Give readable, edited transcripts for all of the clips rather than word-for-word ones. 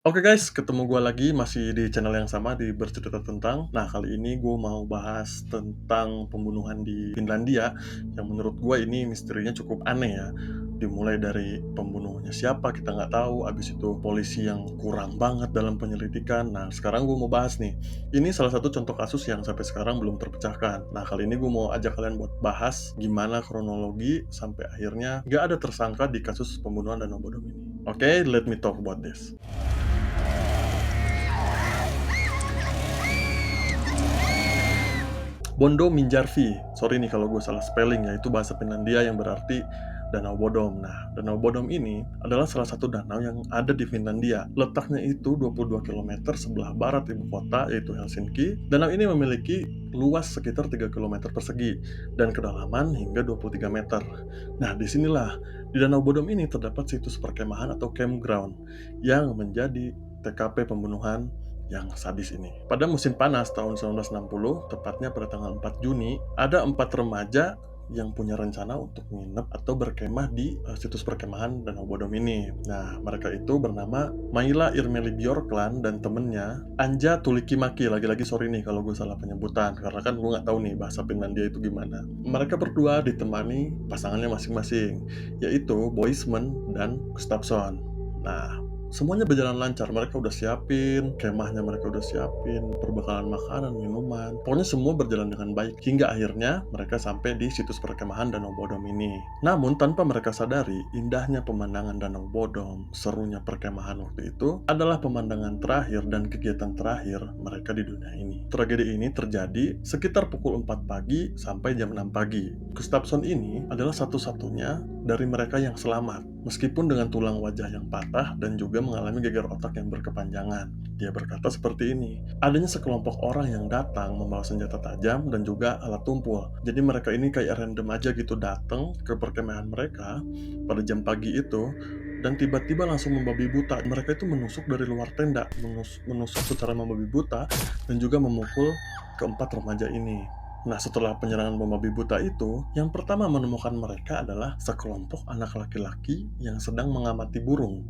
Oke guys, ketemu gue lagi masih di channel yang sama di Bercerita Tentang. Nah, kali ini gue mau bahas tentang pembunuhan di Finlandia yang menurut gue ini misterinya cukup aneh ya. Dimulai dari pembunuhnya siapa kita nggak tahu, abis itu polisi yang kurang banget dalam penyelidikan. Nah, sekarang gue mau bahas nih. Ini salah satu contoh kasus yang sampai sekarang belum terpecahkan. Nah, kali ini gue mau ajak kalian buat bahas gimana kronologi sampai akhirnya nggak ada tersangka di kasus pembunuhan Danau Bodom ini. Oke, let me talk about this. Bondo Minjarvi, sorry nih kalau gue salah spelling ya, itu bahasa Finlandia yang berarti Danau Bodom. Nah, Danau Bodom ini adalah salah satu danau yang ada di Finlandia. Letaknya itu 22 kilometer sebelah barat ibu kota, yaitu Helsinki. Danau ini memiliki luas sekitar 3 kilometer persegi dan kedalaman hingga 23 meter. Nah, disinilah di Danau Bodom ini terdapat situs perkemahan atau campground yang menjadi TKP pembunuhan yang sadis ini. Pada musim panas tahun 1960, tepatnya pada tanggal 4 Juni, ada 4 remaja yang punya rencana untuk menginap atau berkemah di situs perkemahan Danau Bodom ini. Nah, mereka itu bernama Maila Irmeli Bjorkland dan temennya Anja Tulikimaki. Lagi-lagi sorry nih kalau gue salah penyebutan, karena kan gue nggak tahu nih bahasa Finlandia itu gimana. Mereka berdua ditemani pasangannya masing-masing, yaitu Boisman dan Gustafsson. Nah, semuanya berjalan lancar, mereka udah siapin kemahnya, mereka udah siapin perbekalan makanan, minuman. Pokoknya semua berjalan dengan baik hingga akhirnya mereka sampai di situs perkemahan Danau Bodom ini. Namun tanpa mereka sadari, indahnya pemandangan Danau Bodom, serunya perkemahan waktu itu adalah pemandangan terakhir dan kegiatan terakhir mereka di dunia ini. Tragedi ini terjadi sekitar pukul 4 pagi sampai jam 6 pagi. Gustafsson ini adalah satu-satunya dari mereka yang selamat, meskipun dengan tulang wajah yang patah dan juga mengalami gegar otak yang berkepanjangan. Dia berkata seperti ini, adanya sekelompok orang yang datang membawa senjata tajam dan juga alat tumpul. Jadi mereka ini kayak random aja gitu datang ke perkemahan mereka pada jam pagi itu dan tiba-tiba langsung membabi buta. Mereka itu menusuk dari luar tenda, menusuk secara membabi buta dan juga memukul keempat remaja ini. Nah, setelah penyerangan membabi buta itu, yang pertama menemukan mereka adalah sekelompok anak laki-laki yang sedang mengamati burung.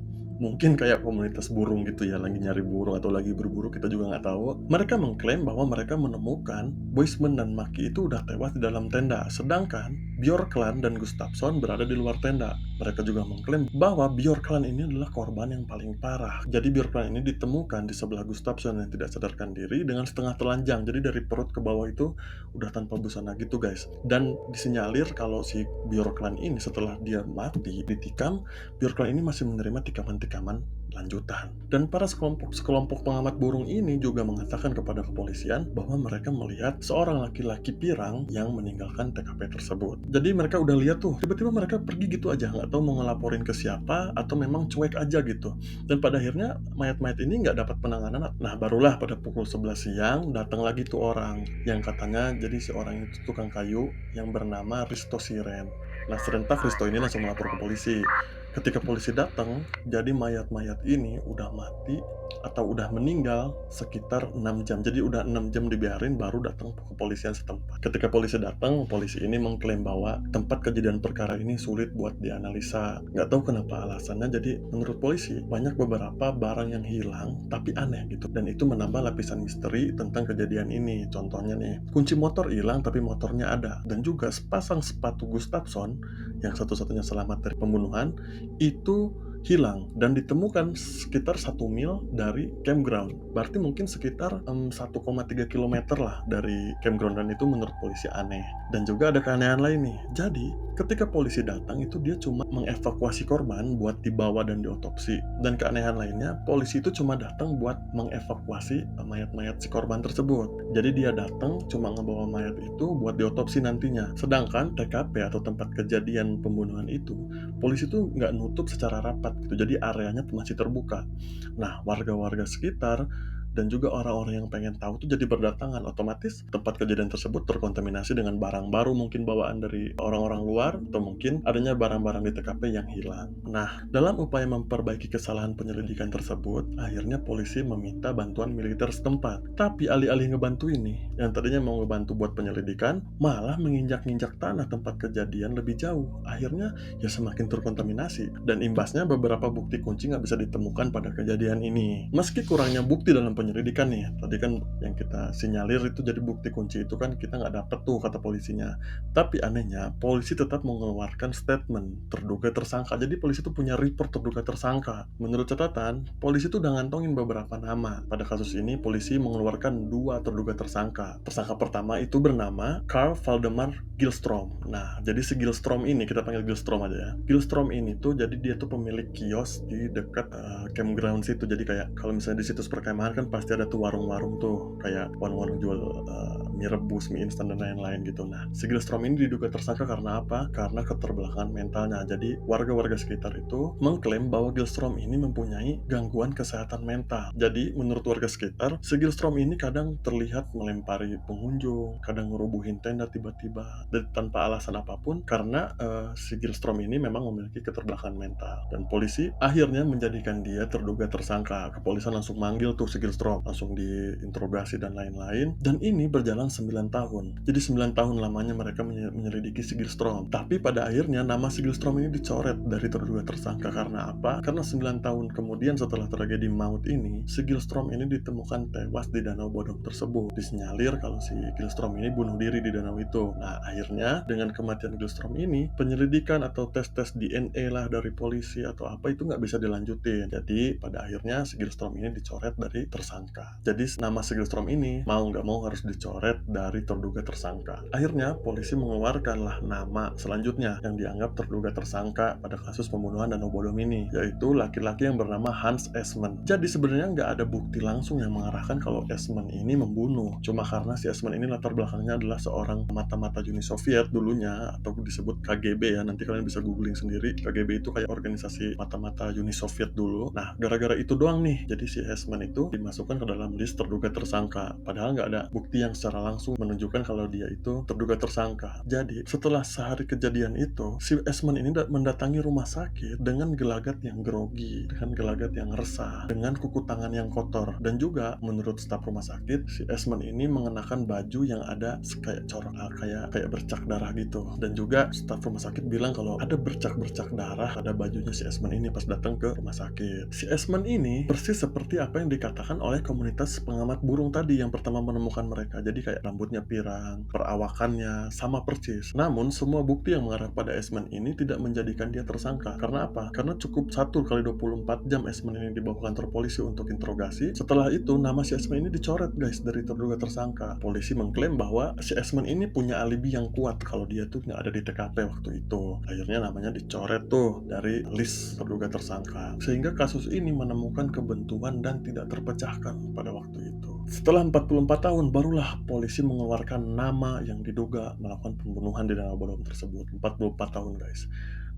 Mungkin kayak komunitas burung gitu ya, lagi nyari burung atau lagi berburu, kita juga nggak tahu. Mereka mengklaim bahwa mereka menemukan Boisman dan Maki itu udah tewas di dalam tenda, sedangkan Bjorkland dan Gustafsson berada di luar tenda. Mereka juga mengklaim bahwa Bjorkland ini adalah korban yang paling parah. Jadi Bjorkland ini ditemukan di sebelah Gustafsson yang tidak sadarkan diri dengan setengah telanjang. Jadi dari perut ke bawah itu udah tanpa busana gitu guys. Dan disinyalir kalau si Bjorkland ini setelah dia mati ditikam, Bjorkland ini masih menerima tikaman-tikaman lanjutan. Dan para sekelompok pengamat burung ini juga mengatakan kepada kepolisian bahwa mereka melihat seorang laki-laki pirang yang meninggalkan TKP tersebut. Jadi mereka udah lihat tuh, tiba-tiba mereka pergi gitu aja, nggak tahu mau ngelaporin ke siapa atau memang cuek aja gitu. Dan pada akhirnya mayat-mayat ini nggak dapat penanganan. Nah, barulah pada pukul 11 siang datang lagi tuh orang yang katanya jadi si orang itu tukang kayu yang bernama Risto Siren. Nah, serentak Risto ini langsung melapor ke polisi. Ketika polisi datang, jadi mayat-mayat ini udah mati atau udah meninggal sekitar 6 jam. Jadi udah 6 jam dibiarin baru datang ke kepolisian setempat. Ketika polisi datang, polisi ini mengklaim bahwa tempat kejadian perkara ini sulit buat dianalisa. Nggak tahu kenapa alasannya, jadi menurut polisi banyak beberapa barang yang hilang tapi aneh gitu. Dan itu menambah lapisan misteri tentang kejadian ini. Contohnya nih, kunci motor hilang tapi motornya ada. Dan juga sepasang sepatu Gustafsson yang satu-satunya selamat dari pembunuhan itu hilang dan ditemukan sekitar 1 mil dari campground. Berarti mungkin sekitar 1,3 kilometer lah dari campground, dan itu menurut polisi aneh. Dan juga ada keanehan lain nih. Jadi, ketika polisi datang itu dia cuma mengevakuasi korban buat dibawa dan diotopsi. Dan keanehan lainnya, polisi itu cuma datang buat mengevakuasi mayat-mayat si korban tersebut. Jadi dia datang cuma ngebawa mayat itu buat diotopsi nantinya. Sedangkan TKP atau tempat kejadian pembunuhan itu, polisi tuh nggak nutup secara rapat gitu, jadi areanya masih terbuka. Nah, warga-warga sekitar dan juga orang-orang yang pengen tahu tuh jadi berdatangan. Otomatis tempat kejadian tersebut terkontaminasi dengan barang baru mungkin bawaan dari orang-orang luar atau mungkin adanya barang-barang di TKP yang hilang. Nah, dalam upaya memperbaiki kesalahan penyelidikan tersebut, akhirnya polisi meminta bantuan militer setempat. Tapi alih-alih ngebantu ini, yang tadinya mau ngebantu buat penyelidikan, malah menginjak-injak tanah tempat kejadian lebih jauh. Akhirnya ya semakin terkontaminasi, dan imbasnya beberapa bukti kunci nggak bisa ditemukan pada kejadian ini. Meski kurangnya bukti dalam penyelidikan nih, tadi kan yang kita sinyalir itu jadi bukti kunci itu kan kita nggak dapet tuh kata polisinya. Tapi anehnya, polisi tetap mengeluarkan statement terduga tersangka. Jadi polisi itu punya report terduga tersangka. Menurut catatan, polisi itu udah ngantongin beberapa nama. Pada kasus ini, polisi mengeluarkan 2 terduga tersangka. Tersangka pertama itu bernama Carl Valdemar Gilstrom. Nah, jadi si Gilstrom ini, kita panggil Gilstrom aja ya. Gilstrom ini tuh, jadi dia tuh pemilik kios di dekat campground situ. Jadi kayak kalau misalnya di situs perkemahan kan pasti ada tuh warung-warung tuh, kayak warung-warung jual mie rebus, mie instan dan lain-lain gitu. Nah, si Gilstrom ini diduga tersangka karena apa? Karena keterbelakangan mentalnya. Jadi warga-warga sekitar itu mengklaim bahwa Gilstrom ini mempunyai gangguan kesehatan mental. Jadi menurut warga sekitar, si Gilstrom ini kadang terlihat melempari pengunjung, kadang ngerubuhin tenda tiba-tiba dan tanpa alasan apapun karena si Gilstrom ini memang memiliki keterbelakangan mental. Dan polisi akhirnya menjadikan dia terduga tersangka. Kepolisian langsung manggil tuh si Gilstrom, langsung diinterogasi dan lain-lain. Dan ini berjalan 9 tahun. Jadi 9 tahun lamanya mereka menyelidiki si Gilstrom. Tapi pada akhirnya nama si Gilstrom ini dicoret dari terduga tersangka. Karena apa? Karena 9 tahun kemudian setelah tragedi maut ini, si Gilstrom ini ditemukan tewas di Danau Bodom tersebut. Disinyalir kalau si Gilstrom ini bunuh diri di danau itu. Nah, akhirnya dengan kematian Gilstrom ini, penyelidikan atau tes-tes DNA lah dari polisi atau apa itu nggak bisa dilanjutin. Jadi pada akhirnya si Gilstrom ini dicoret dari tersangka. Jadi nama si Gilstrom ini mau nggak mau harus dicoret dari terduga tersangka. Akhirnya polisi mengeluarkanlah nama selanjutnya yang dianggap terduga tersangka pada kasus pembunuhan Danau Bodom ini, yaitu laki-laki yang bernama Hans Esmen. Jadi sebenarnya nggak ada bukti langsung yang mengarahkan kalau Esmen ini membunuh. Cuma karena si Esmen ini latar belakangnya adalah seorang mata-mata Uni Soviet dulunya, atau disebut KGB ya, nanti kalian bisa googling sendiri. KGB itu kayak organisasi mata-mata Uni Soviet dulu. Nah, gara-gara itu doang nih, jadi si Esmen itu dimasukkan ke dalam list terduga tersangka. Padahal nggak ada bukti yang secara langsung menunjukkan kalau dia itu terduga tersangka. Jadi, setelah sehari kejadian itu, si Esmen ini mendatangi rumah sakit dengan gelagat yang grogi, dengan gelagat yang resah, dengan kuku tangan yang kotor. Dan juga, menurut staf rumah sakit, si Esmen ini mengenakan baju yang ada kayak corak, kayak bercak darah gitu. Dan juga, staf rumah sakit bilang kalau ada bercak-bercak darah pada bajunya si Esmen ini pas datang ke rumah sakit. Si Esmen ini persis seperti apa yang dikatakan oleh komunitas pengamat burung tadi yang pertama menemukan mereka. Jadi kayak rambutnya pirang, perawakannya sama persis. Namun semua bukti yang mengarah pada Esmen ini tidak menjadikan dia tersangka. Karena apa? Karena cukup 1 kali 24 jam Esmen ini dibawa ke kantor polisi untuk interogasi. Setelah itu nama si Esmen ini dicoret guys dari terduga tersangka. Polisi mengklaim bahwa si Esmen ini punya alibi yang kuat kalau dia tuh nggak ada di TKP waktu itu. Akhirnya namanya dicoret tuh dari list terduga tersangka. Sehingga kasus ini menemukan kebentuan dan tidak terpecahkan pada waktu itu. Setelah 44 tahun, barulah polisi mengeluarkan nama yang diduga melakukan pembunuhan di Danau Bodom tersebut. 44 tahun guys.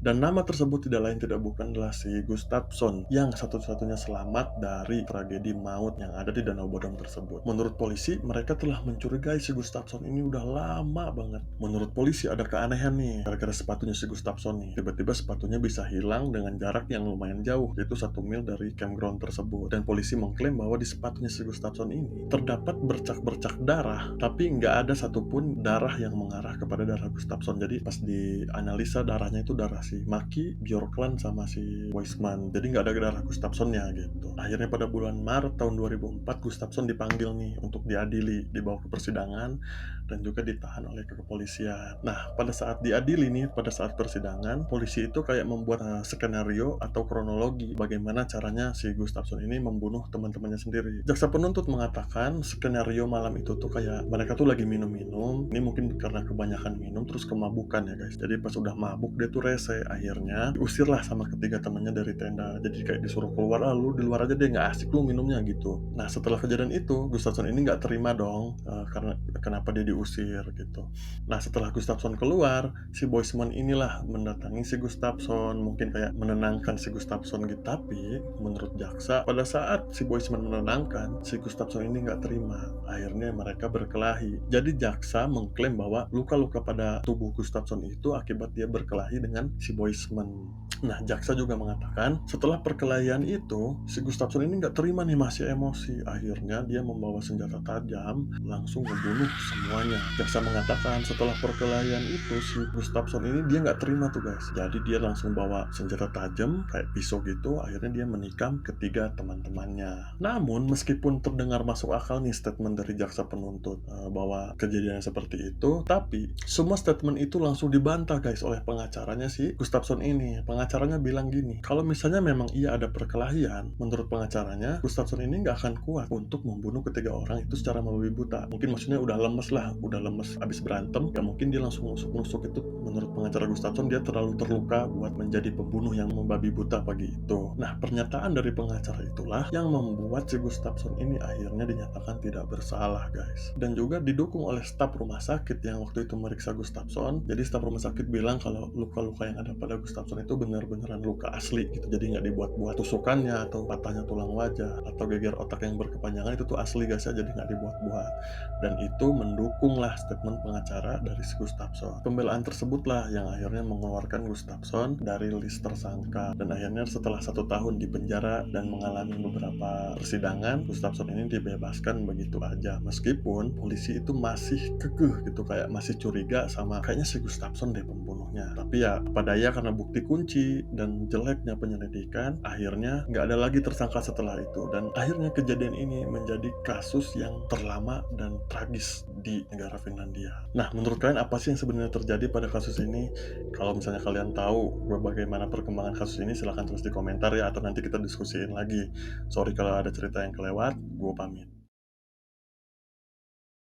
Dan nama tersebut tidak lain tidak bukan adalah si Gustafsson yang satu-satunya selamat dari tragedi maut yang ada di Danau Bodom tersebut. Menurut polisi, mereka telah mencurigai si Gustafsson ini udah lama banget. Menurut polisi ada keanehan nih, gara-gara sepatunya si Gustafsson nih. Tiba-tiba sepatunya bisa hilang dengan jarak yang lumayan jauh, yaitu 1 mil dari campground tersebut. Dan polisi mengklaim bahwa di sepatunya si Gustafsson ini terdapat bercak-bercak darah, tapi nggak ada satupun darah yang mengarah kepada darah Gustafsson. Jadi pas dianalisa darahnya itu darah si Maki, Bjorkland, sama si Weissman. Jadi nggak ada darah Gustafssonnya gitu. Akhirnya pada bulan Maret tahun 2004, Gustafsson dipanggil nih untuk diadili, dibawa ke persidangan, dan juga ditahan oleh kepolisian. Nah, pada saat diadili nih, pada saat persidangan, polisi itu kayak membuat skenario atau kronologi bagaimana caranya si Gustafsson ini membunuh teman-temannya sendiri. Jaksa penuntut mengatakan skenario malam itu tuh kayak mereka tuh lagi minum-minum. Ini mungkin karena kebanyakan minum terus kemabukan ya guys. Jadi pas udah mabuk dia tuh rese. sampai akhirnya diusirlah sama ketiga temannya dari tenda. Jadi kayak disuruh keluar, "Ah, lu di luar aja deh, nggak asik lu minumnya," gitu. Nah, setelah kejadian itu, Gustafsson ini nggak terima dong, karena kenapa dia diusir gitu. Nah, setelah Gustafsson keluar, si Boisman inilah mendatangi si Gustafsson, mungkin kayak menenangkan si Gustafsson gitu. Tapi menurut jaksa, pada saat si Boisman menenangkan, si Gustafsson ini nggak terima. Akhirnya mereka berkelahi. Jadi jaksa mengklaim bahwa luka-luka pada tubuh Gustafsson itu akibat dia berkelahi dengan si Boisman. Nah, jaksa juga mengatakan setelah perkelahian itu, si Gustafsson ini nggak terima nih, masih emosi. Akhirnya dia membawa senjata tajam, langsung membunuh semuanya. Jaksa mengatakan setelah perkelahian itu, si Gustafsson ini dia nggak terima tuh guys. Jadi dia langsung bawa senjata tajam, kayak pisau gitu, akhirnya dia menikam ketiga teman-temannya. Namun, meskipun terdengar masuk akal nih statement dari jaksa penuntut bahwa kejadian seperti itu, tapi semua statement itu langsung dibantah guys oleh pengacaranya si Gustafsson ini. Pengacaranya bilang gini, kalau misalnya memang ia ada perkelahian, menurut pengacaranya Gustafsson ini nggak akan kuat untuk membunuh ketiga orang itu secara membabi buta. Mungkin maksudnya udah lemes lah, udah lemes abis berantem, ya mungkin dia langsung nusuk-nusuk. Itu menurut pengacara Gustafsson dia terlalu terluka buat menjadi pembunuh yang membabi buta pagi itu. Nah, pernyataan dari pengacara itulah yang membuat si Gustafsson ini akhirnya dinyatakan tidak bersalah guys. Dan juga didukung oleh staf rumah sakit yang waktu itu meriksa Gustafsson. Jadi staf rumah sakit bilang kalau luka-luka yang ada pada Gustafsson itu benar-benaran luka asli gitu. Jadi nggak dibuat-buat, tusukannya atau patahnya tulang wajah atau geger otak yang berkepanjangan itu tuh asli guys ya, jadi nggak dibuat-buat. Dan itu mendukunglah statement pengacara dari si Gustafsson. Pembelaan tersebutlah yang akhirnya mengeluarkan Gustafsson dari list tersangka. Dan akhirnya setelah 1 tahun di penjara dan mengalami beberapa persidangan, Gustafsson ini dibebaskan begitu aja. Meskipun polisi itu masih kekeh gitu, kayak masih curiga sama kayaknya si Gustafsson deh pembunuhnya. Tapi ya apa daya, karena bukti kunci dan jeleknya penyelidikan, akhirnya nggak ada lagi tersangka setelah itu. Dan akhirnya kejadian ini menjadi kasus yang terlama dan tragis di negara Finlandia. Nah, menurut kalian apa sih yang sebenarnya terjadi pada kasus ini? Kalau misalnya kalian tahu bagaimana perkembangan kasus ini, silahkan tulis di komentar ya, atau nanti kita diskusiin lagi. Sorry kalau ada cerita yang kelewat, gue pamit.